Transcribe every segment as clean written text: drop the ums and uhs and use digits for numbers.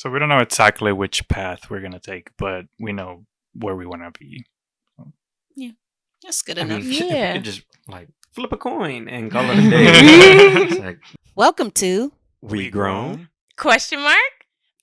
So we don't know exactly which path we're gonna take, but we know where we want to be. So. Yeah, that's good I enough. mean, if we Yeah. could just like flip a coin and call it a day. It's like Welcome to We Grwn. Question mark?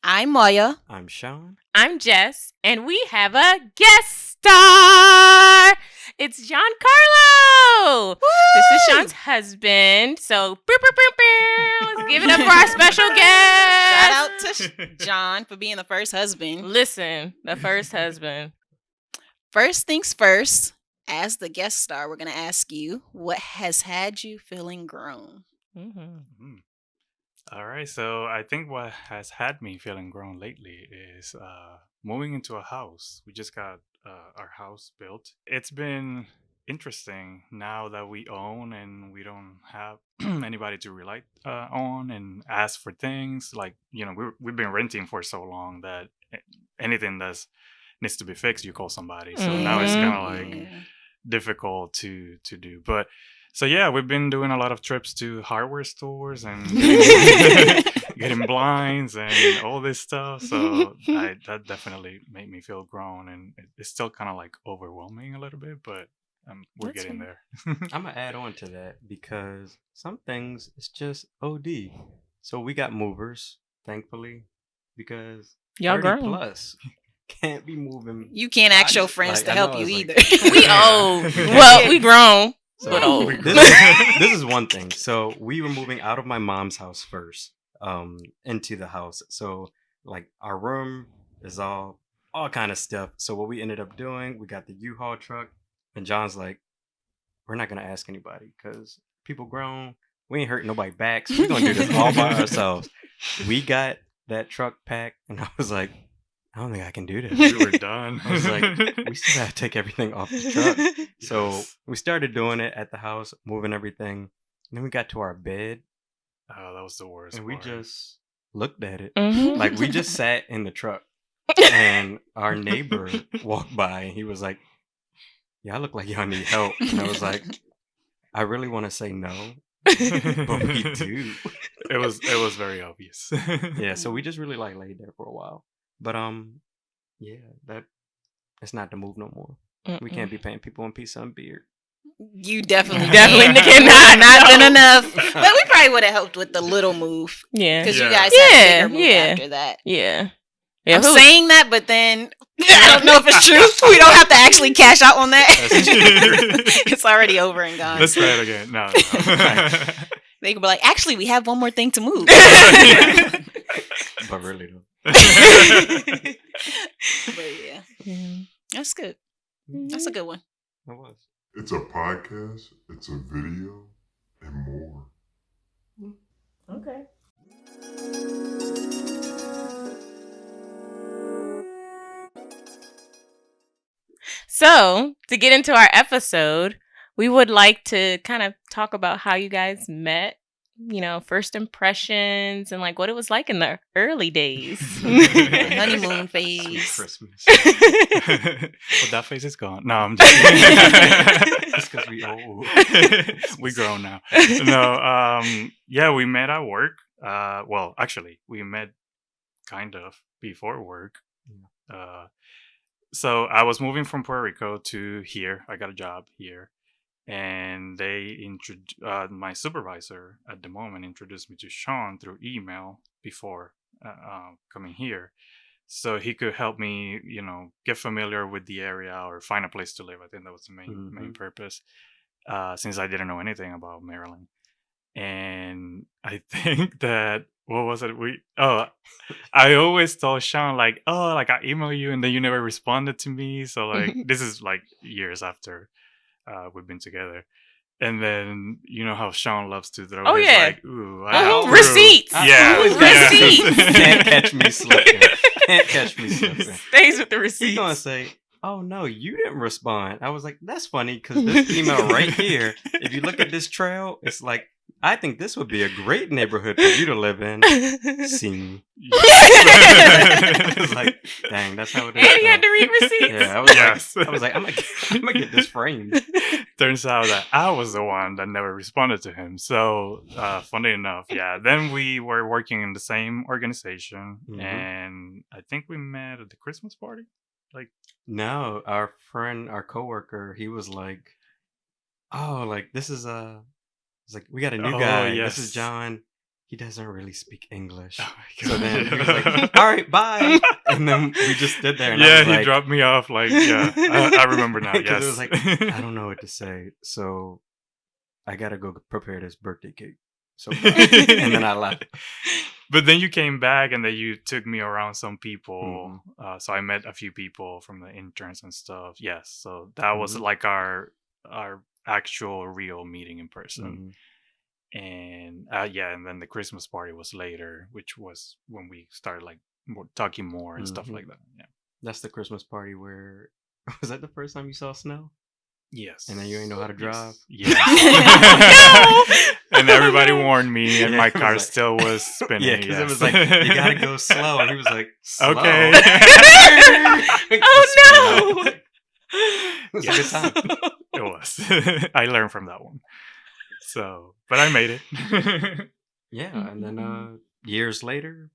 I'm Moyo. I'm Shaun. I'm Jess, and we have a guest star. It's Giancarlo. This is Shaun's husband. So, let's give it up for our special guest. Shout out to John for being the first husband. Listen, the first husband. First things first, as the guest star, we're going to ask you, what has had you feeling grown? Mm-hmm. All right, so I think what has had me feeling grown lately is moving into a house. We just got our house built. It's been interesting now that we own and we don't have anybody to rely on and ask for things. Like, you know, we've been renting for so long that anything that needs to be fixed, you call somebody. So now it's kind of like difficult to do. But so yeah, we've been doing a lot of trips to hardware stores and getting blinds and all this stuff. So that definitely made me feel grown, and it's still kind of like overwhelming a little bit, but we're That's getting right. there. I'm gonna add on to that because some things it's just OD. So we got movers, thankfully, because Y'all 30 grown. plus can't be moving. You can't ask your bodies. friends Like, to I help know, you it's either. like- We old. Well, we grown. So But old. this is one thing. So we were moving out of my mom's house first, into the house. So like our room is all kind of stuff. So what we ended up doing, we got the U-Haul truck, and John's like, we're not gonna ask anybody because people grown. We ain't hurting nobody backs. We're gonna do this all by ourselves. We got that truck packed, and I was like, I don't think I can do this. We were done. I was like, we still gotta take everything off the truck. So Yes. we started doing it at the house, moving everything. And then we got to our bed, Oh, that was the worst. and we part. just looked at it. Mhm. Like we just sat in the truck, and our neighbor walked by, and he was like, "Yeah, I look like y'all need help." And I was like, "I really want to say no, but we do." It was very obvious. Yeah, so we just really like laid there for a while. But yeah, it's not the move no more. We can't be paying people in pizza and beer. You definitely Definitely can't. cannot. Not been enough. But we probably would have helped with the little move Yeah. because Yeah. you guys had a bigger move Yeah. after that. Yeah. I'm who- saying that, but then I don't know if it's true. We don't have to actually cash out on that. That's true. It's already over and gone. Let's try it again. No. They could be like, actually, we have one more thing to move. But really though. But yeah, Yeah. that's good. That's a good one. It was. It's a podcast, it's a video, and more. Okay. So, to get into our episode, we would like to kind of talk about how you guys met, you know, first impressions and like what it was like in the early days. The honeymoon Sweet phase. Christmas. Well, that face is gone. No, I'm just kidding. Just because we old. We grown now. No, yeah, we met at work. Well, actually, we met kind of before work. So I was moving from Puerto Rico to here. I got a job here, and they my supervisor at the moment introduced me to Shaun through email before coming here, so he could help me, you know, get familiar with the area or find a place to live. I think that was the main purpose, since I didn't know anything about Maryland. And I think that what was it? I always told Shaun like, oh, like I emailed you and then you never responded to me. So like this is like years after we've been together. And then you know how Shaun loves to throw his like, ooh, I have proof. Receipts. Yeah, always yeah. Receipts. Can't catch me slipping. Can't catch me slipping. Stays with the He's gonna receipts. say, "Oh no, you didn't respond." I was like, "That's funny because this email right here. If you look at this trail, it's like I think this would be a great neighborhood for you to live in. Scene. It's like, dang, that's how it is. And he had to read receipts. Yeah, I was Yes. like, I'm gonna get this framed. Turns out that I was the one that never responded to him. So, funny enough, yeah. Then we were working in the same organization, Mhm. and I think we met at the Christmas party. Like, No, our friend, our coworker, he was like, "Oh, like this is it's like we got a new Oh, guy. This is yes. John. He doesn't really speak English." oh my So god. then he was like, "All right, bye." And then we just stood there, and I yeah, was he like, dropped me off. Like, yeah, I remember now. 'cause Yes. it was like, I don't know what to say, so I gotta go prepare this birthday cake. So, and then I left. But then you came back and then you took me around some people. Mm-hmm. So I met a few people from the interns and stuff. Yes. So that was Mhm. like our actual real meeting in person. Mhm. And yeah, and then the Christmas party was later, which was when we started like talking more and stuff Mhm. like that. Yeah. That's the Christmas party where was that the first time you saw snow? Yes. And then you ain't know how to drive? Yes. No! And everybody warned me, and Yeah, my it was car like- still was spinning. Yeah, because it yes. was like you gotta go slow, and he was like, slow. Okay. Oh Just spin out. no! It was a good time. It was. I learned from that one. So, but I made it. Yeah, and then years later,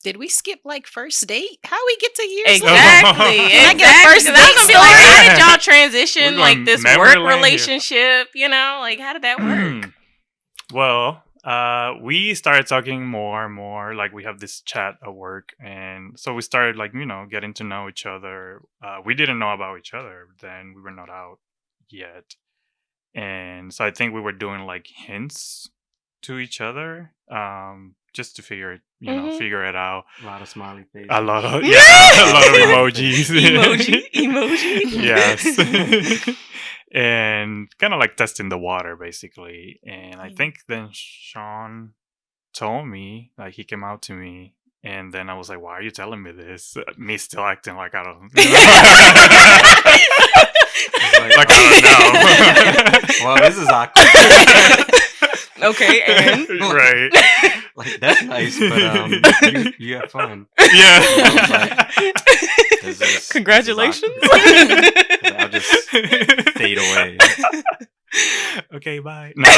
Did we skip like first date? How we get to years later? Exactly. Can I exactly. get a first 'Cause I was gonna be date like, how story? did y'all transition We're like going this memory work lane here. relationship? You know, like how did that work? Well, we started talking more and more. Like we have this chat at work, and so we started like getting to know each other. We didn't know about each other then; we were not out yet, and so I think we were doing like hints to each other, just to figure it, Mhm. figure it out. a lot of smiley faces. A lot of a lot of emojis. Emoji. Yes. And kind of like testing the water basically. And I think then Sean told me, like he came out to me, and then I was like, why are you telling me this? Me still acting like I don't like I don't know. Well, this is awkward. Okay, and Right. Like that's nice, but you have fun. Yeah. This is congratulations. awkward. I'll just fade away. Okay, bye. No.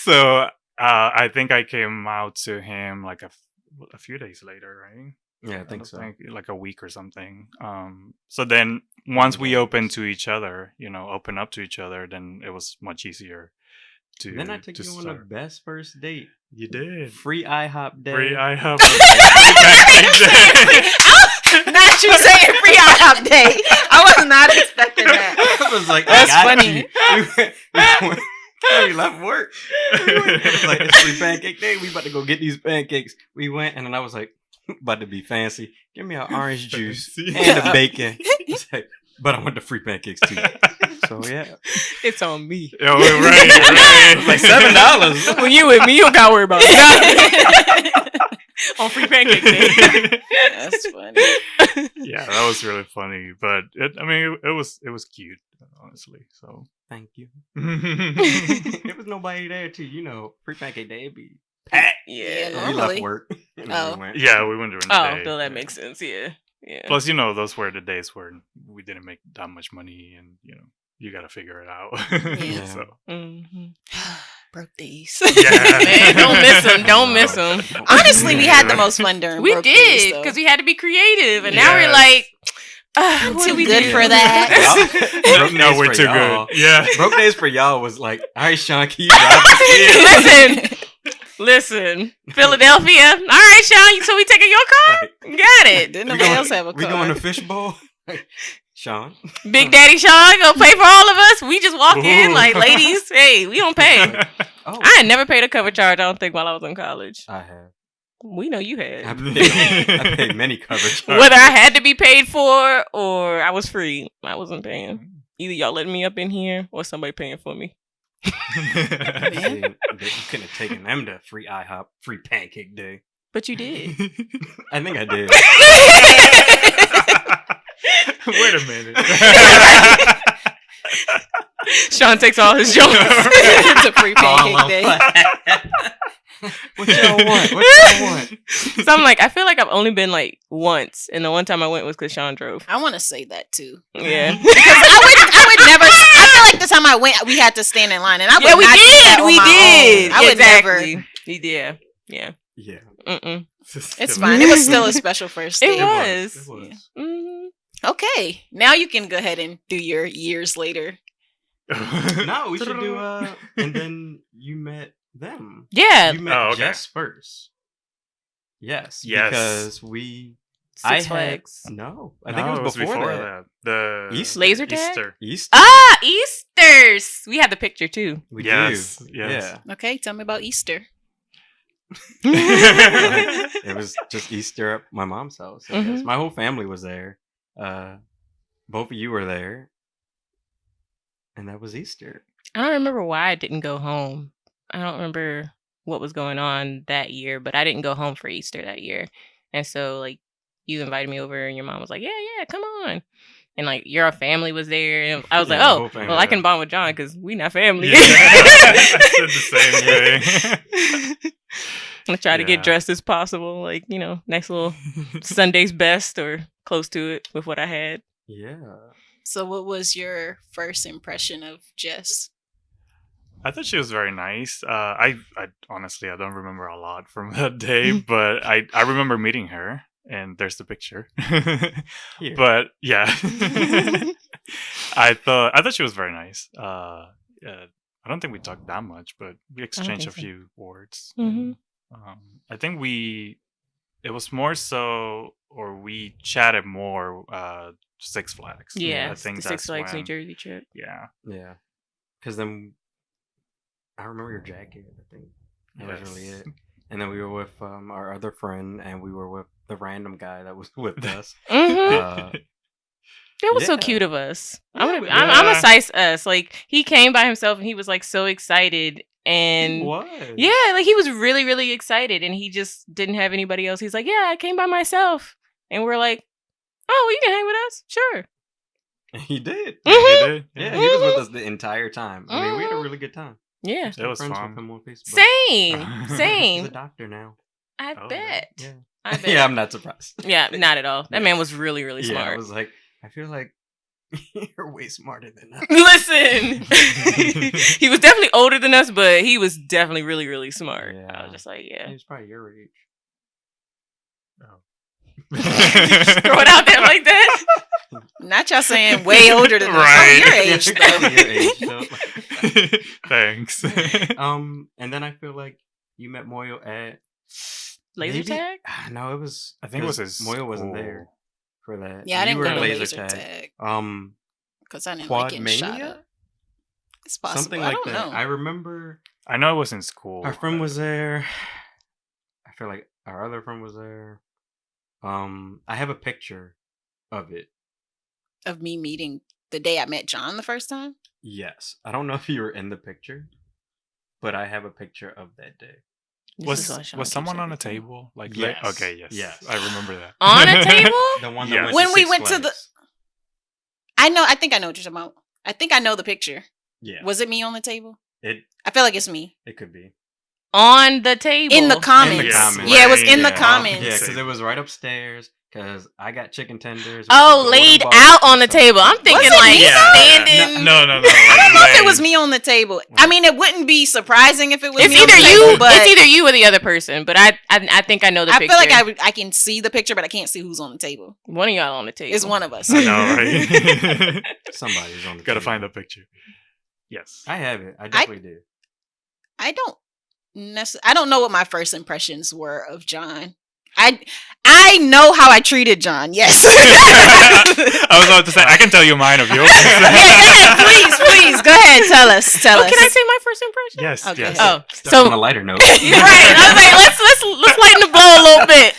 So I think I came out to him like a few days later, right? Yeah, I think so. Like a week or something. So then once we opened to each other, open up to each other, then it was much easier to. Then I took to you on the start. best first date. You did. Free IHOP day. Free IHOP. Not you saying free IHOP day. I was not expecting that. I was like, That's I got funny. you. We left work. It was like, it's free pancake day. We about to go get these pancakes. We went, and then I was like, about to be fancy. Give me an orange juice Fancy. and the bacon. It's like, but I want the free pancakes too. So yeah, It's on me. Oh, right. like $7. When you with me, you don't gotta worry about it. On free pancake day. That's funny. Yeah, that was really funny, but it was cute, honestly. So thank you. yeah, There was nobody there too. Free pancake day. It'd be Yeah, Yeah. we left normally. work. And Oh. we went. we went during the Oh, day. no, that Yeah. makes sense. Yeah. Yeah. Plus, those were the days where we didn't make that much money, and you got to figure it out. Yeah. So Mm-hmm. Broke days. yeah, Man, don't miss them. Don't miss them. Honestly, we had the most fun during We broke days, did though. because we had to be creative, and now we're Yes. like, I'm what too do we good do? for that. Broke no, days we're for too y'all. good. Yeah, Broke days for y'all was like, all right, Sean, can you drive us here? Listen, Philadelphia. All right, Sean. So we taking your car? Got it. Didn't We nobody going- else have a We car? going to fishbowl? Sean. Big Daddy Sean gonna pay for all of us. We just walk in Ooh. like, ladies, hey, we don't pay. Oh, I had never paid a cover charge. I don't think while I was in college. I have. We know you I had. paid many coverage. Whether I had to be paid for or I was free, I wasn't paying. Either y'all letting me up in here or somebody paying for me. You couldn't have taken them to free IHOP, free pancake day. But you did. I think I did. Wait a minute. Sean takes all his jokes. It's a free pancake day. What y'all want? What y'all want? So I'm like, I feel like I've only been like once, and the one time I went was because Sean drove. I want to say that too. Yeah. Because I would never. I feel like the time I went, we had to stand in line, and I would Yeah, we not do that did. on We my did. own. I would never. Exactly. Yeah. Yeah. Yeah. Mm-mm. It's fine. It was still a special first It date. was. It was. Mhm. Okay, now you can go ahead and do your years later. No, we should do and then you met them. Yeah. You met Oh, okay. Jess first. Yes. Yes. Because we Six Flags. No. I think it was before, that. The Easter. Laser tag? Easter. Easter. Ah, Easter's. We had the picture too. We Yes, do. yes. Okay, tell me about Easter. Yeah. It was just Easter at my mom's house. I guess. Mhm. My whole family was there. Both of you were there. And that was Easter. I don't remember why I didn't go home. I don't remember what was going on that year, but I didn't go home for Easter that year. And so, like, you invited me over, and your mom was like, yeah, come on. And, like, your family was there. And I was Yeah, like, the oh, whole family, well, I can yeah. bond with John because we not family. Yeah. I said the same thing. I try to Yeah. get dressed as possible. Like, you know, nice little Sunday's best or close to it with what I had. Yeah. So, what was your first impression of Jess? I thought she was very nice. I honestly I don't remember a lot from that day, but I remember meeting her, and there's the picture. Here. But yeah, I thought she was very nice. I don't think we talked that much, but we exchanged a think so. few words. Mhm. I think it was more so, or we chatted more. Six Flags. Yeah, I think the that's Six Flags New when- Jersey trip. Yeah, Yeah. Because then I remember your jacket, I think. That was really Yes. it. And then we were with our other friend, and we were with the random guy that was with us. Mm-hmm. Uh, That was so yeah. cute of us. Yeah, I'm we- a yeah. size us. Like, he came by himself and he was like so excited. And what? yeah, like he was really, really excited, and he just didn't have anybody else. He's like, yeah, I came by myself. And we're like, oh, well, you can hang with us? Sure. He did. Yeah, he did. Yeah, he was Mhm. with us the entire time. I mean, we had a really good time. Yeah. I'm still was friends fun. with him on Facebook. Same. He's Same. a doctor now. I Oh, bet. Yeah. I bet. Yeah, I'm not surprised. Yeah, not at all. That Yeah. man was really, really Yeah, I smart. was like, I feel like you're way smarter than us. Listen, he was definitely older than us, but he was definitely really, really smart. I Yeah. was just like, yeah. He was probably your age. Throw it out there like that. Not y'all saying way older than us. Right. Oh, your age, Yeah, though. your age, so. Thanks. And then I feel like you met Moyo at Laser maybe- tag? No, it was. I think it was 'cause his Moyo wasn't there school. for that. Yeah, I You didn't were go at to laser tag because I didn't like getting shot Kwabena? up. It's possible. Something I like don't that. know. I remember I know it was in school. our friend was there. I feel like our other friend was there. I have a picture of it. Of me meeting the day I met John the first time. Yes, I don't know if you were in the picture, but I have a picture of that day. This is why Was Sean was keeps someone on a everything. table? Like Yes. okay, yes, Yes. I remember that. On a table? The one Yeah. that went When to we Six went to the- Flags. I think I know what you're talking about. I think I know the picture. Yeah, Was it me on the table? it I feel like it's me. it could be On the table. In the comments. comments. Yeah, it was in the Yeah. comments. Yeah, because it was right upstairs. Because I got chicken tenders. with Oh, the golden laid bars out and on the stuff. table. I'm thinking Was it like me? standing. No. I don't know if it was me on the table. I mean, it wouldn't be surprising if it was It's me on the either table, you. but It's either you or the other person. But I think I know the I picture. feel like I can see the picture, but I can't see who's on the table. one of y'all on the table. It's one of us. I know, right? Somebody's on the Gotta table. find the picture. Yes. I have it. I definitely do. I don't know what my first impressions were of John. I know how I treated John. Yes. I was about to say I can tell you mine of yours. Yeah, please, go ahead. Tell us. Oh, can I say my first impression? Yes, Okay. yes. Oh, Stuff on a so lighter note. you're right. I was like, let's lighten the blow a little bit.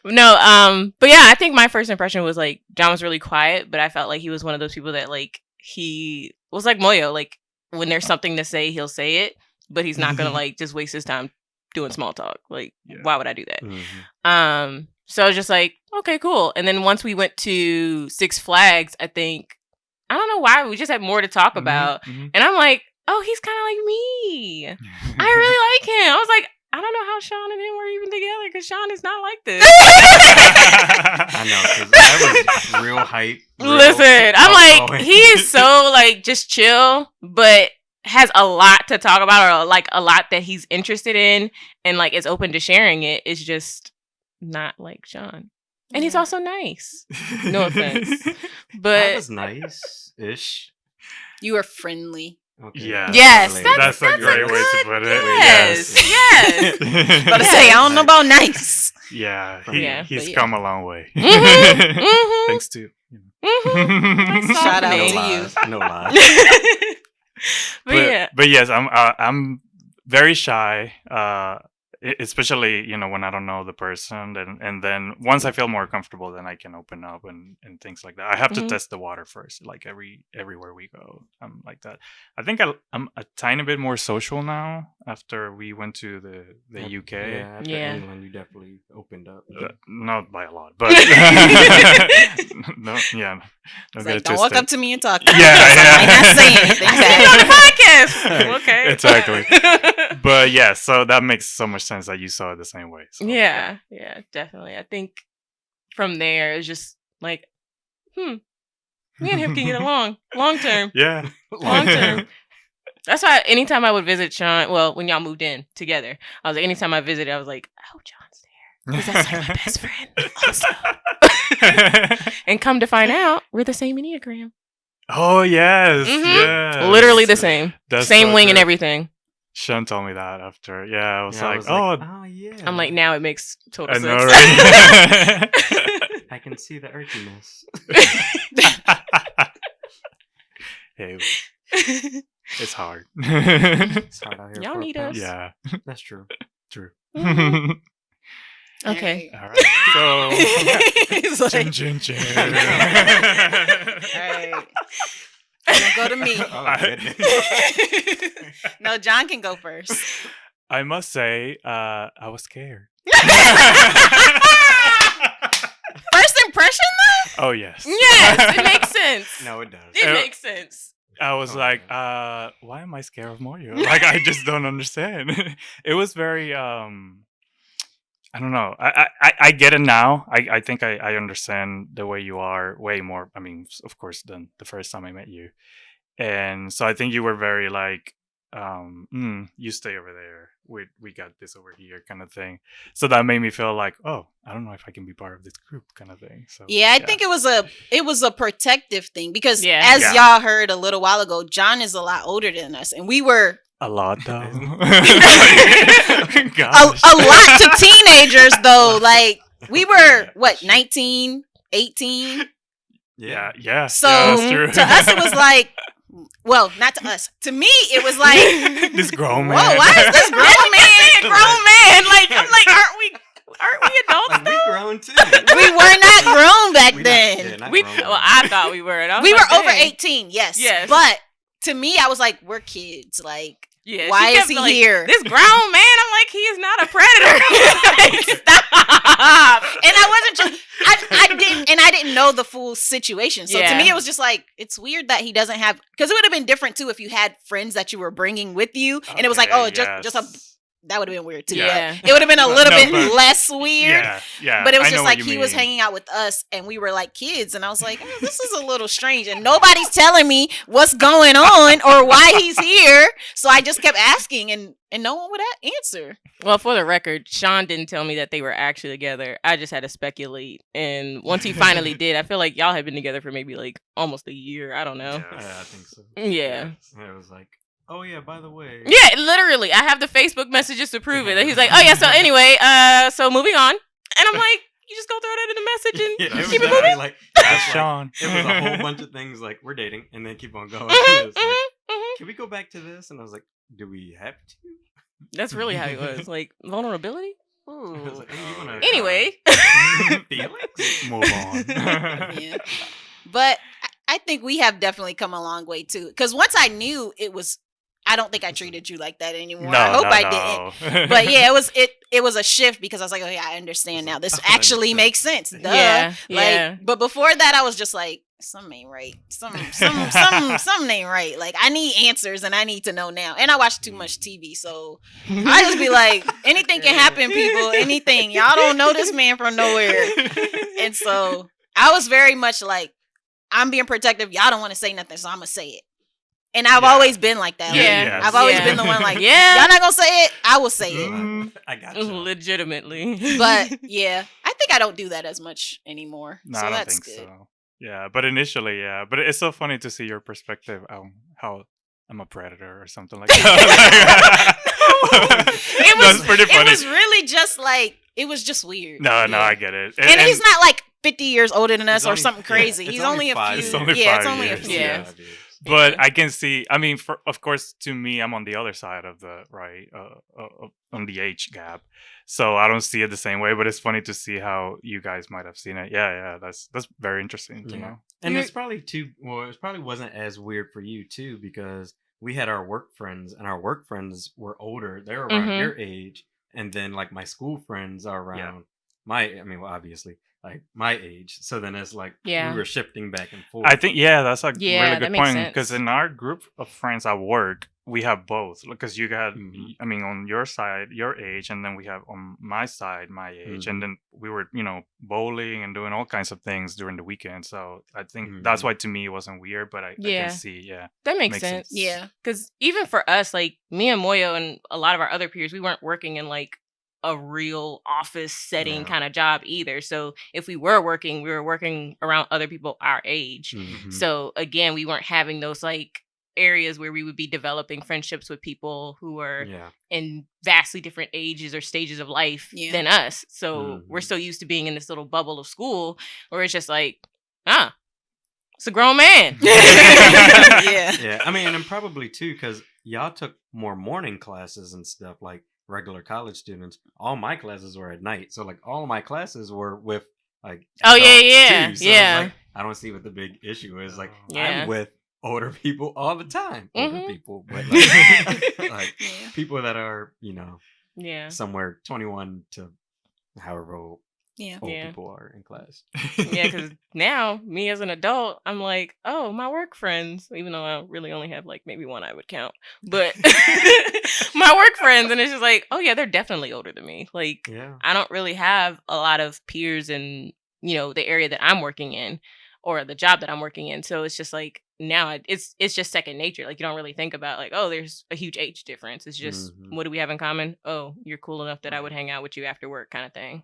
No, but yeah, I think my first impression was like John was really quiet, but I felt like he was one of those people that like he was like Moyo. Like when there's something to say, he'll say it, but he's not gonna like just waste his time doing small talk. Like, Yeah. why would I do that? Mhm. So I was just like, okay, cool. And then once we went to Six Flags, I think I don't know why. We just had more to talk about. mhm. And I'm like, oh, he's kind of like me. I really like him. I was like, I don't know how Shaun and him were even together because Shaun is not like this. I know, because that was real hype. Listen, I'm like, outgoing. he is so like just chill, but has a lot to talk about or like a lot that he's interested in and like is open to sharing it. It's just not like Shaun. And he's also nice. No offense. I But was nice-ish. You were friendly. Okay. Yeah. yes, Related. That's a great way to good- put it. Yes, yes. About to say, I don't know about nice. Yeah, Yeah, he's but yeah. come a long way. Mhm. Thanks to Mhm. Shout out No to you. lies. No lies. but yeah. but yes, I'm very shy, especially when I don't know the person, and then once I feel more comfortable, then I can open up and things like that. I have to Mhm. test the water first, like everywhere we go. I'm like that. I think I'm a tiny bit more social now after we went to the UK. Yeah, after Yeah. England, you definitely opened up. Not by a lot, but no, yeah. It's Don't like, get don't walk twisted. up to me and talk to me. Yeah, So I might yeah. not say anything I see you on the bad. podcast. Okay. Exactly. But yeah, so that makes so much sense that you saw it the same way. So, yeah, definitely. I think from there it's just like, me and him can get along long term. Yeah. Long term. That's why anytime I would visit Shaun, well, when y'all moved in together, I was like, anytime I visited, I was like, oh, John's there. Because that's like my best friend also. And come to find out, we're the same Enneagram. Oh yes, Mhm. yes. Literally the same. That's Same so wing and true. everything. Sean told me that after. Yeah, I was Yeah, I like, was oh, oh yeah. I'm like, now it makes total I know, sense. right? I can see the earthiness. Hey, it's hard. It's hard out here. Y'all for a need pimp. us. Yeah, That's true. true. Mhm. Okay. All right. So, He's like, chin, chin, chin. all right. Don't go to me. Oh, goodness. No, John can go first. I must say, I was scared. First impression, Oh yes. Yes, it makes sense. No, it does. It Uh, makes sense. I was Oh, like, man. why am I scared of Moyo? Like, I just don't understand. It was very, I don't know. I get it now. I think I understand the way you are way more. I mean, of course, than the first time I met you. And so I think you were very like, you stay over there. We got this over here, kind of thing. So that made me feel like, oh, I don't know if I can be part of this group, kind of thing. So Yeah, I think it was a protective thing because Yeah. as Yeah. y'all heard a little while ago, John is a lot older than us, and we were a lot though. a Gosh. lot to teenagers though. Like we were what 19, 18. Yeah, yeah. So yeah, that's true. to us it was like, well, not to us. To me it was like, this grown man. whoa, why is this grown man? Grown man. Like, I'm like, aren't we adults Like, we though? grown too. We were not grown back We not- then. yeah, not We, grown well, yet. I thought we were. And I was We like, were over dang. 18, yes. Yes. But to me, I was like, we're kids. Like, Yeah, why she is kept, he like, here? This grown man. I'm like, he is not a predator. Like, stop. And I wasn't just, I didn't know the full situation. So to Yeah. me, it was just like, it's weird that he doesn't have, because it would have been different too if you had friends that you were bringing with you. And it was like, Okay, oh, just a, that would have been weird too. Yeah. It would have been a little No, bit but- less weird. Yeah. But it was I know just what like you he was mean. hanging out with us and we were like kids. And I was like, oh, this is a little strange. And nobody's telling me what's going on or why he's here. So I just kept asking and no one would answer. Well, for the record, Shaun didn't tell me that they were actually together. I just had to speculate. And once he finally did, I feel like y'all had been together for maybe like almost a year. I don't know. Yeah. Yeah, I think so. Yeah. And it was like, oh yeah, by the way. Yeah, literally. I have the Facebook messages to prove it. He's like, oh yeah, so anyway, so moving on. And I'm like, you just go throw that in the message and Yeah, it was keep it definitely moving? like That's that's like, Sean. it was a whole bunch of things like we're dating and then keep on going. Mhm, It's like, mhm, mhm. can we go back to this? And I was like, do we have to? That's really how he was. Like, vulnerability? I was like, oh, you wanna Anyway. feelings? Move on. Yeah. But I think we have definitely come a long way too. Because once I knew it was, I don't think I treated you like that anymore. No, I hope no, I no. didn't. But yeah, it was a shift because I was like, oh yeah, I understand now. This I actually understand. makes sense. Duh. Yeah, Like, yeah. but before that, I was just like, Something ain't right. Something ain't right. Like I need answers and I need to know now. And I watch too much TV, so I just be like, anything can happen, people. Anything. Y'all don't know this man from nowhere. And so I was very much like, I'm being protective. Y'all don't want to say nothing, so I'm gonna say it. And I've always been like that. Yeah. I've always been the one like, Yeah. y'all not gonna say it, I will say it. I got you. Legitimately. But yeah, I think I don't do that as much anymore. No, So I don't that's think good. so. Yeah, but initially, yeah. But it's so funny to see your perspective on how I'm a predator or something like that. That's pretty funny. It was really just like, it was just weird. No, I get it. And he's not like 50 years older than us He's or only- something crazy. yeah, He's it's only only a 5 few. years. It's only Yeah, it's 5 only a years, few. Yeah. But I can see. I mean, of course, to me, I'm on the other side of the on the age gap, so I don't see it the same way. But it's funny to see how you guys might have seen it. Yeah. That's very interesting to know. And it's probably it probably wasn't as weird for you too, because we had our work friends, and our work friends were older. They were around your age, and then like my school friends are around obviously like my age. So then it's like we were shifting back and forth. I think that's a Yeah, really that good makes point, because sense. in our group of friends at work, we have both. Because you got, I mean, on your side, your age, and then we have on my side, my age, and then we were, bowling and doing all kinds of things during the weekend. So I think that's why to me it wasn't weird, but I can see, That makes sense. Yeah. Because even for us, like me and Moyo and a lot of our other peers, we weren't working in like a real office setting kind of job either. So if we were working around other people our age. So again, we weren't having those like areas where we would be developing friendships with people who were in vastly different ages or stages of life than us. So we're so used to being in this little bubble of school where it's just like, it's a grown man. Yeah. I mean, and probably too, because y'all took more morning classes and stuff like regular college students. All my classes were at night, so like all of my classes were with like adults, too. So it's like, I don't see what the big issue is. Like I'm with older people all the time, older people, but like people that are somewhere 21 to however old. Old people are in class. Because now me as an adult, I'm like, oh, my work friends, even though I really only have like maybe one I would count, but my work friends, and it's just like, oh yeah, they're definitely older than me. Like, I don't really have a lot of peers in the area that I'm working in or the job that I'm working in. So it's just like now it's just second nature. Like you don't really think about like, oh, there's a huge age difference. It's just what do we have in common? Oh, you're cool enough that I would hang out with you after work, kind of thing.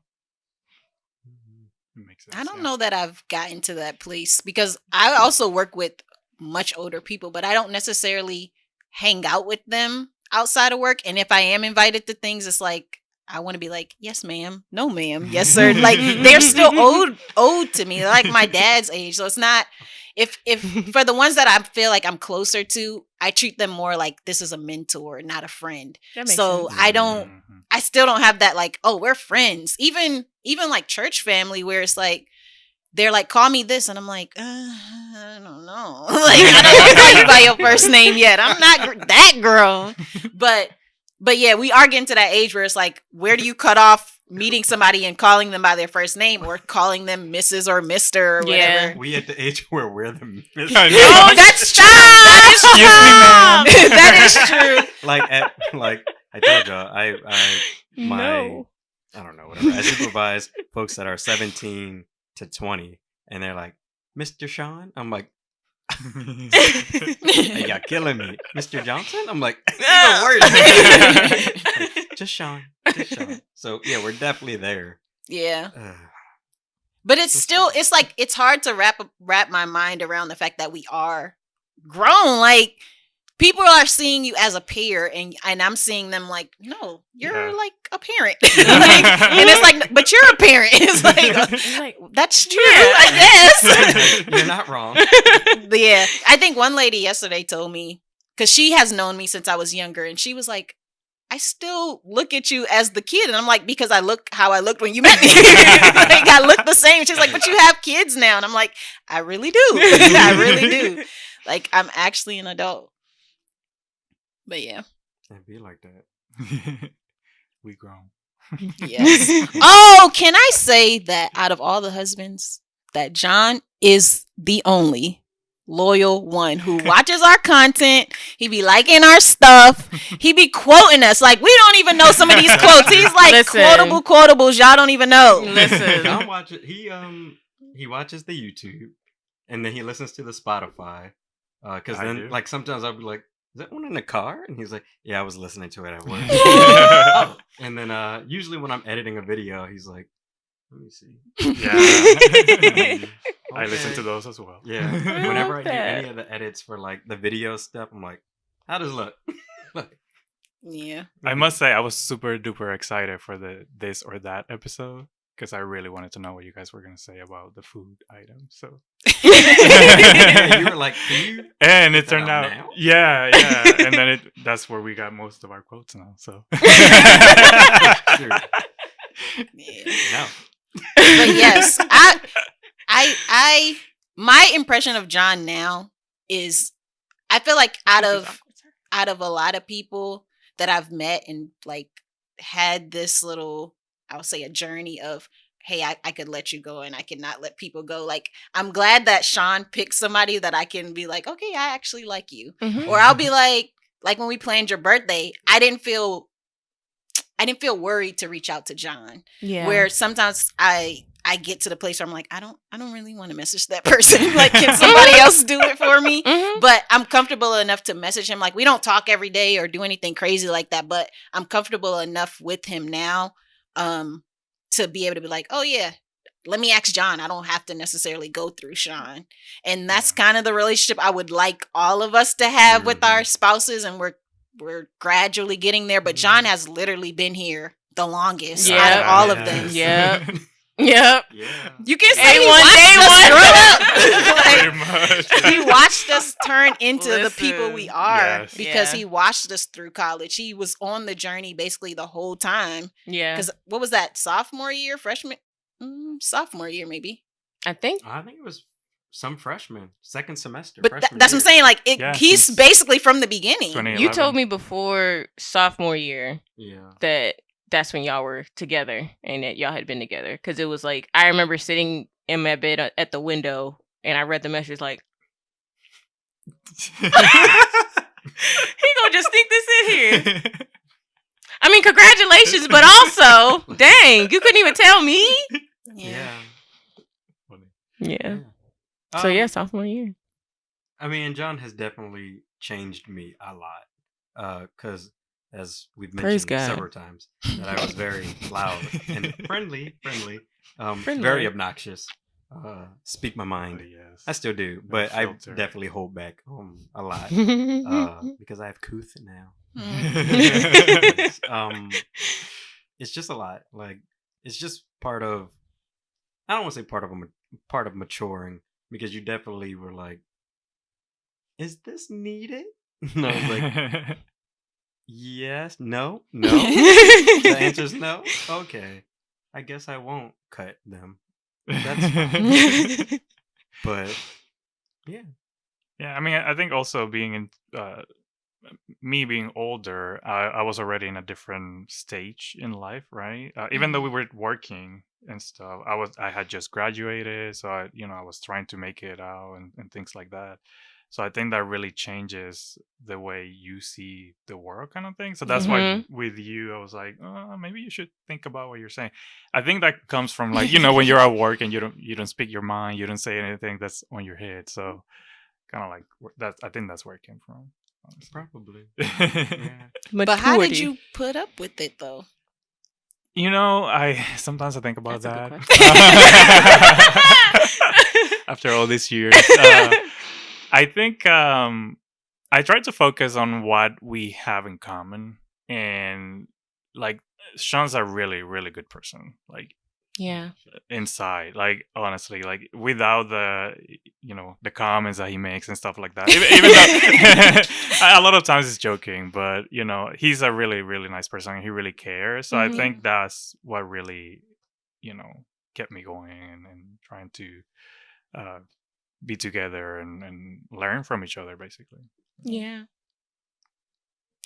Makes sense, I don't know that I've gotten to that place because I also work with much older people, but I don't necessarily hang out with them outside of work. And if I am invited to things, it's like I want to be like, yes, ma'am, no, ma'am, yes, sir. Like they're still old to me. They're like my dad's age, so it's not. If for the ones that I feel like I'm closer to, I treat them more like this is a mentor, not a friend. So sense. I still don't have that like, oh, we're friends. Even like church family where it's like, they're like, call me this. And I'm like, I don't know. Like, I don't know you by your first name yet. I'm not that grown. But yeah, we are getting to that age where it's like, where do you cut off meeting somebody and calling them by their first name or calling them Mrs. or Mr. or whatever? Yeah. We at the age where we're the Mrs. Oh, that's true. That is true. That is true. Like I told y'all, I don't know, whatever. I supervise folks that are 17 to 20, and they're like, Mr. Shaun? I'm like, hey, y'all killing me. Mr. Johnson? I'm like, even worse. Just Shaun. So yeah, we're definitely there. Yeah. But it's still, it's like, it's hard to wrap my mind around the fact that we are grown. Like, people are seeing you as a peer, and I'm seeing them like, no, you're like a parent. And it's like, but you're a parent. It's like that's true, I guess. You're not wrong. But yeah, I think one lady yesterday told me, because she has known me since I was younger, and she was like, I still look at you as the kid. And I'm like, because I look how I looked when you met me. Like, I look the same. She's like, but you have kids now. And I'm like, I really do. I really do. Like, I'm actually an adult. But yeah. Can't be like that. We grown. Yes. Oh, can I say that out of all the husbands, that John is the only loyal one who watches our content. He be liking our stuff. He be quoting us. Like, we don't even know some of these quotes. He's like, Listen. quotables y'all don't even know. Listen. John watches. He watches the YouTube, and then he listens to the Spotify. Because I then, do. like, sometimes I'll be like, "Is that one in the car?" And he's like, "Yeah, I was listening to it at work." Oh. And then, usually when I'm editing a video, he's like, "Let me see." Yeah. I listen Okay. to those as well. Yeah. I Whenever I love do that. any of the edits for like the video stuff, I'm like, "How does it look?" Like, Yeah. I must say, I was super duper excited for the this or that episode because I really wanted to know what you guys were gonna say about the food items. So yeah, you were like, "Can you?" and put it that turned out out, now? yeah, and then that's where we got most of our quotes now. So Sure. Yeah. No. But yes, I my impression of John now is, I feel like out of a lot of people that I've met and like had this little, I'll say, a journey of, hey, I could let you go and I cannot let people go. Like, I'm glad that Shaun picked somebody that I can be like, okay, I actually like you. Mhm. Or I'll be like when we planned your birthday, I didn't feel worried to reach out to John. Yeah. Where sometimes I get to the place where I'm like, I don't really want to message that person. Like, can somebody else do it for me? Mhm. But I'm comfortable enough to message him. Like, we don't talk every day or do anything crazy like that, but I'm comfortable enough with him now to be able to be like, oh yeah, let me ask John. I don't have to necessarily go through Shaun. And that's kind of the relationship I would like all of us to have with our spouses, and we're gradually getting there. But John has literally been here the longest out of Yep. all of them. Yep. Yep. Yeah. You can say he A1, watched us A1. grow up. pretty much. He watched us turn into the people we Listen. are Yes. because Yeah. he watched us through college. He was on the journey basically the whole time. Yeah. Because what was that, sophomore year, freshman? Sophomore year, maybe. I think. I think it was some freshman, second semester. But freshman that's what I'm year. saying. Like, Yeah, he's since basically from the beginning. 2011. You told me before sophomore year Yeah. that's when y'all were together and that y'all had been together. Because it was like, I remember sitting in my bed at the window and I read the message like, he gonna just sneak this in here. I mean, congratulations, but also, dang, you couldn't even tell me. Yeah. Funny. Yeah. So yeah, sophomore year. I mean, John has definitely changed me a lot. Because as we've Praise mentioned God. several times, that I was very loud and friendly, Friendly. very obnoxious. Speak my mind. Oh, yes. I still do, No but I filter. definitely hold back a lot because I have couth now. It's just a lot. Like, it's just part of. I don't want to say part of maturing, because you definitely were like, "Is this needed?" And I was like, "Yes, no." The answer's no. Okay, I guess I won't cut them. That's fine. But yeah, Yeah, I mean, I think also being in me being older, I was already in a different stage in life, right? Even though we were working and stuff, I had just graduated, so I was trying to make it out and things like that. So I think that really changes the way you see the world, kind of thing. So that's why with you, I was like, maybe you should think about what you're saying. I think that comes from, like, when you're at work and you don't speak your mind, you don't say anything that's on your head. So kind of like that. I think that's where it came from. Honestly. probably. But how did you put up with it though? I sometimes I think about That's a that good after all these years. I think I try to focus on what we have in common, and like Sean's a really, really good person. Like, Yeah. inside, like, honestly, like, without the comments that he makes and stuff like that, even though a lot of times he's joking, but he's a really, really nice person and he really cares. So I think that's what really kept me going and trying to be together and learn from each other, basically. Yeah.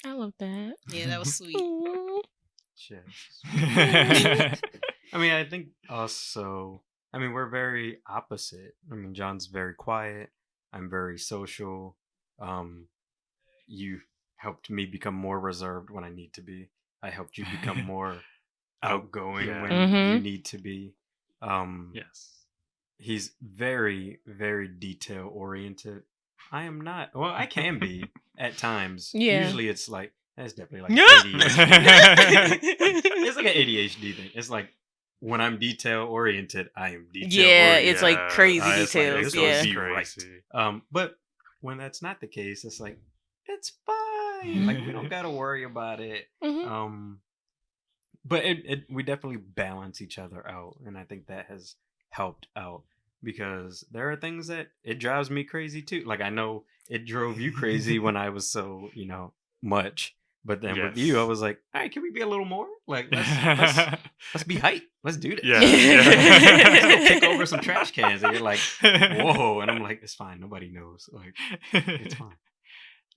I love that. Yeah, that was sweet. Aw. Cheers. I mean, I think also, I mean, we're very opposite. I mean, John's very quiet. I'm very social. Um, you helped me become more reserved when I need to be. I helped you become more Out. outgoing Yeah. when you Mhm. need to be. Um, Yes. he's very, very detail oriented. I am not. Well, I can be at times. Yeah. Usually, it's like that's definitely like Yeah. ADHD. It's like an ADHD thing. It's like when I'm detail oriented, I am detail Yeah, oriented. it's like crazy It's like details. this Yeah. will be right. crazy. But when that's not the case, it's like it's fine. Like we don't gotta worry about it. Mhm. But we definitely balance each other out, and I think that has helped out because there are things that it drives me crazy too. Like I know it drove you crazy when I was so much, but then with you, I Yes. was like, all right, can we be a little more? Like let's be hype. Let's do this. Yeah. Let's go kick Yeah. over some trash cans, and you're like, whoa, and I'm like, it's fine. Nobody knows. Like it's fine.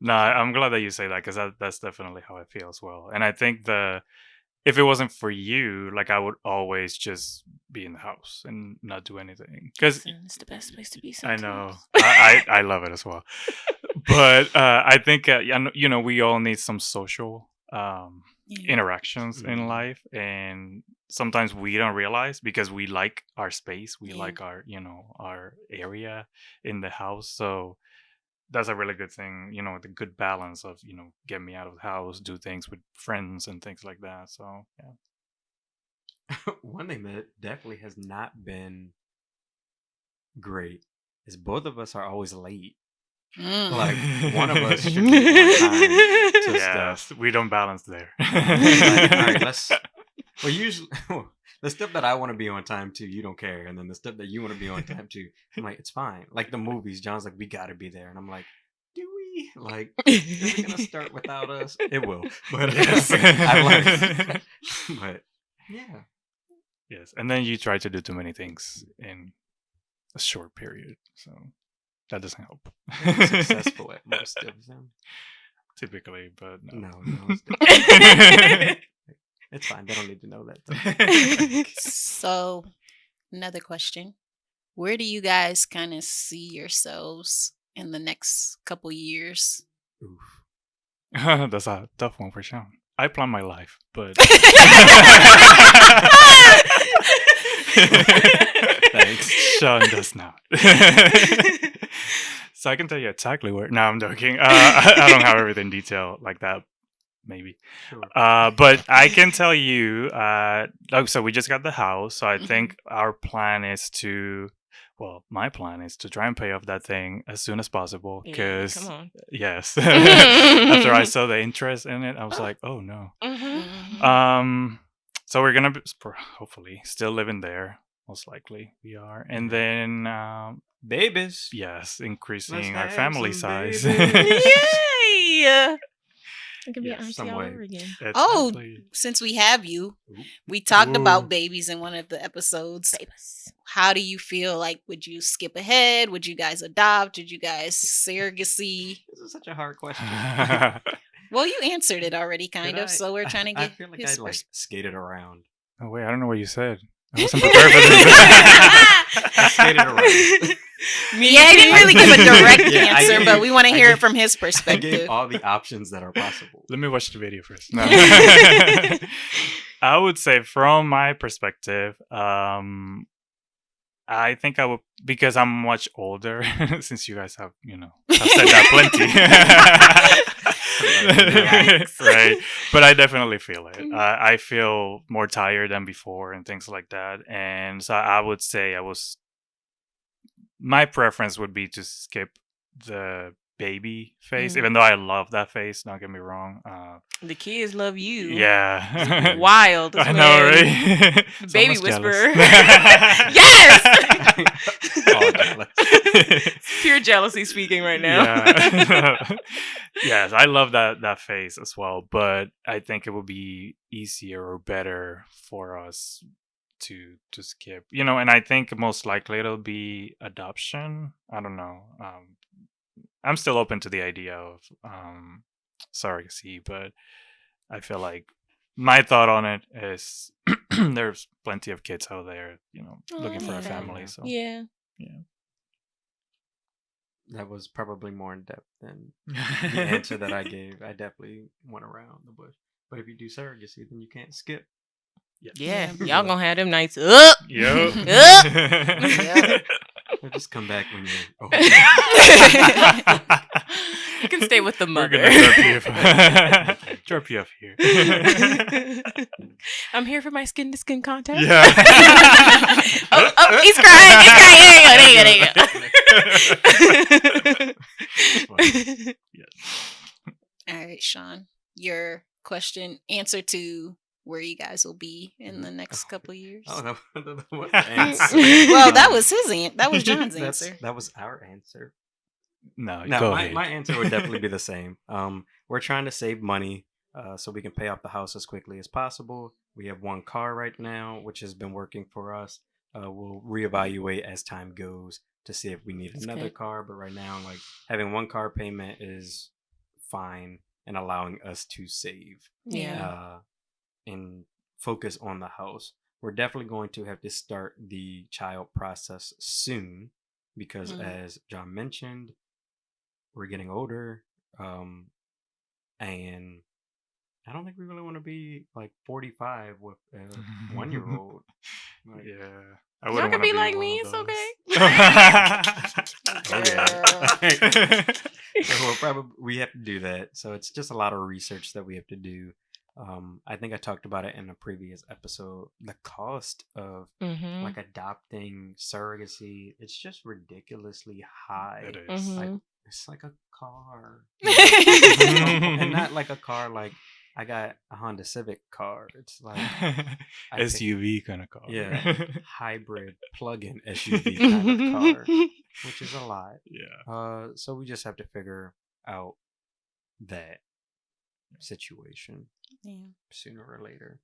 No, I'm glad that you say that because that's definitely how I feel as well. And I think if it wasn't for you, like I would always just be in the house and not do anything. Because It's the best place to be I sometimes. know I love it as well. But I think we all need some social Yeah. interactions in life, and sometimes we don't realize because we like our space, we Yeah. like our our area in the house. So that's a really good thing, the good balance of get me out of the house, do things with friends and things like that. So yeah. One thing that definitely has not been great is both of us are always late. Like one of us should be on time to Yes, stuff. we don't balance there. Like, all right, well, usually the stuff that I want to be on time to, you don't care, and then the stuff that you want to be on time to, I'm like, it's fine. Like the movies, John's like, we gotta be there, and I'm like, do we? Like, is it gonna start without us? It will, but Yes. I've learned. But yeah, Yes, and then you try to do too many things in a short period, so that doesn't help. I'm successful at most of them. Typically, but no. No, it's fine. They don't need to know that. Though. So, another question. Where do you guys kind of see yourselves in the next couple years? Oof. That's a tough one for Sean. I plan my life, but Thanks. Sean does not. So I can tell you exactly where. No, I'm joking. I don't have everything detailed like that. Maybe. Sure. But I can tell you. So we just got the house. So I think our plan is to. Well, my plan is to try and pay off that thing as soon as possible. Yeah, Because come on. yes, after I saw the interest in it, I was like, oh no. Mhm. So we're gonna hopefully still living there. Most likely we are, and then Babies. yes, increasing Let's our have family some size. babies. Yay! It could be Yes, auntie some all way. over again. Oh, Exactly. since we have you, Oop. we talked Ooh. about babies in one of the episodes. Babies. How do you feel? Like, would you skip ahead? Would you guys adopt? Would you guys surrogacy? This is such a hard question. Well, you answered it already, kind Did of. I? So we're trying to I get feel like I his like perspective. skated around. Oh wait, I don't know what you said. I wasn't prepared for this. I skated around. Yeah, he didn't really give a direct Yeah, I answer, gave- but we want to I hear it gave- from his I perspective. gave all the options that are possible. Let me watch the video first. No. I would say, from my perspective, I think I would, because I'm much older, since you guys have, have said that plenty. Right. But I definitely feel it. I feel more tired than before and things like that. And so I would say my preference would be to skip the baby phase, even though I love that phase, don't get me wrong. The kids love you. Yeah. Wild. I know, right? The baby Someone's jealous. whisperer. Yes! All jealous. Pure jealousy speaking right now. Yeah. Yes, I love that phase as well, but I think it would be easier or better for us to skip. And I think most likely it'll be adoption. I don't know. I'm still open to the idea of surrogacy, but I feel like my thought on it is there's plenty of kids out there, looking for a yeah. family. So Yeah. yeah. That was probably more in depth than the answer that I gave. I definitely went around the bush. But if you do surrogacy, then you can't skip. Yes. Yeah. Yeah. Y'all gonna have them nights up. Yup. Yep. Or just come back when you're old. You can stay with the We're mother. gonna drop you off here. I'm here for my skin to skin contact. Yeah. Oh, he's crying. He's crying. There you go. Yes. All right, Sean. Your answer to where you guys will be in the next couple years. Oh, that was the answer. Well, that was that was John's That's- answer. That was our answer. No, No, go my, ahead. my answer would definitely be the same. We're trying to save money so we can pay off the house as quickly as possible. We have one car right now, which has been working for us. We'll reevaluate as time goes to see if we need That's another good. car. But right now, like having one car payment is fine and allowing us to save Yeah. and focus on the house. We're definitely going to have to start the child process soon because, as John mentioned, we're getting older, and I don't think we really want to be like 45 with a 1-year-old. Like, Yeah. I Y'all wouldn't can wanna be like one me. of It's those. So we'll probably we have to do that. So it's just a lot of research that we have to do. I think I talked about it in a previous episode. The cost of Mm-hmm. like adopting surrogacy, it's just ridiculously high. It is. Mm-hmm. Like it's like a car, and not like a car. Like I got a Honda Civic car. It's like I SUV kind of car. yeah, hybrid plug-in SUV kind of car, which is a lot. Yeah. So we just have to figure out that situation Yeah. sooner or later.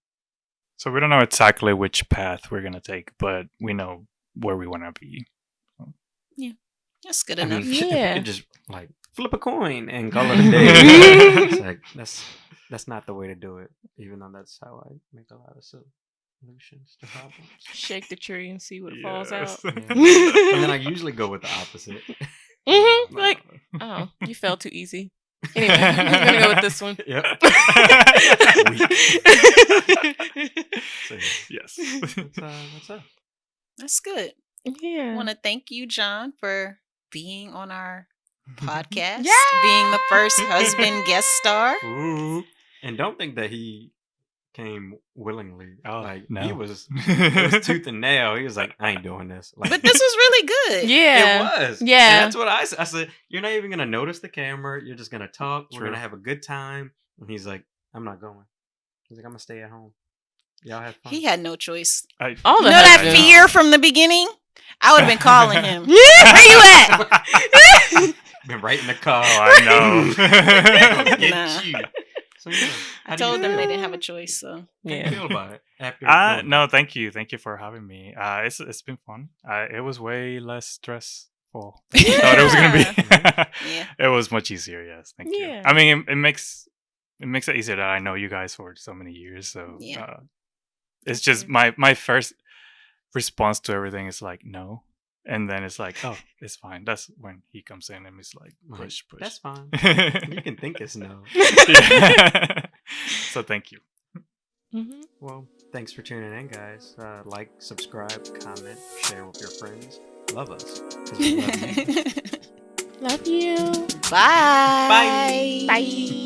So we don't know exactly which path we're gonna take, but we know where we want to be. That's good I mean, enough. if we Yeah. could just like flip a coin and call it a day. It's like that's not the way to do it. Even though that's how I make a lot of solutions to problems. Shake the tree and see what falls out. Yes. Yeah. And then I usually go with the opposite. Mm-hmm. Like, oh, you fell too easy. Anyway, I'm gonna go with this one. Yep. So, Yes. that's us. That's good. I Yeah. want to thank you, John, for being on our podcast, Yeah! being the first husband guest star. Ooh. And don't think that he came willingly. Oh, like no. he was it was tooth and nail. He was like, I ain't doing this. Like, But this was really good. Yeah. it was. Yeah. And that's what I said. I said, you're not even gonna notice the camera. You're just gonna talk. We're True. gonna have a good time. And he's like, I'm not going. He's like, I'm gonna stay at home. Y'all have fun. He had no choice. All You the know that husbands. fear from the beginning? I would have been calling him. Where you at? Been right in the car. Oh, I know. Get Nah. you. So yeah. I told them they didn't have a choice, so. How do you Yeah. feel about it after? No, thank you for having me. It's been fun. It was way less stressful than I thought it was gonna be. Yeah. It was much easier. Yes, thank you. Yeah. I mean, it makes it easier that I know you guys for so many years. So Yeah. it's just my first response to everything is like no, and then it's like, oh, it's fine. That's when he comes in and he's like, Like, push. That's fine. You can think it's no. Yeah. So thank you. Mm-hmm. Well, thanks for tuning in, guys. Like, subscribe, comment, share with your friends. Love us. 'Cause we love you. Love you. Bye. Bye. Bye.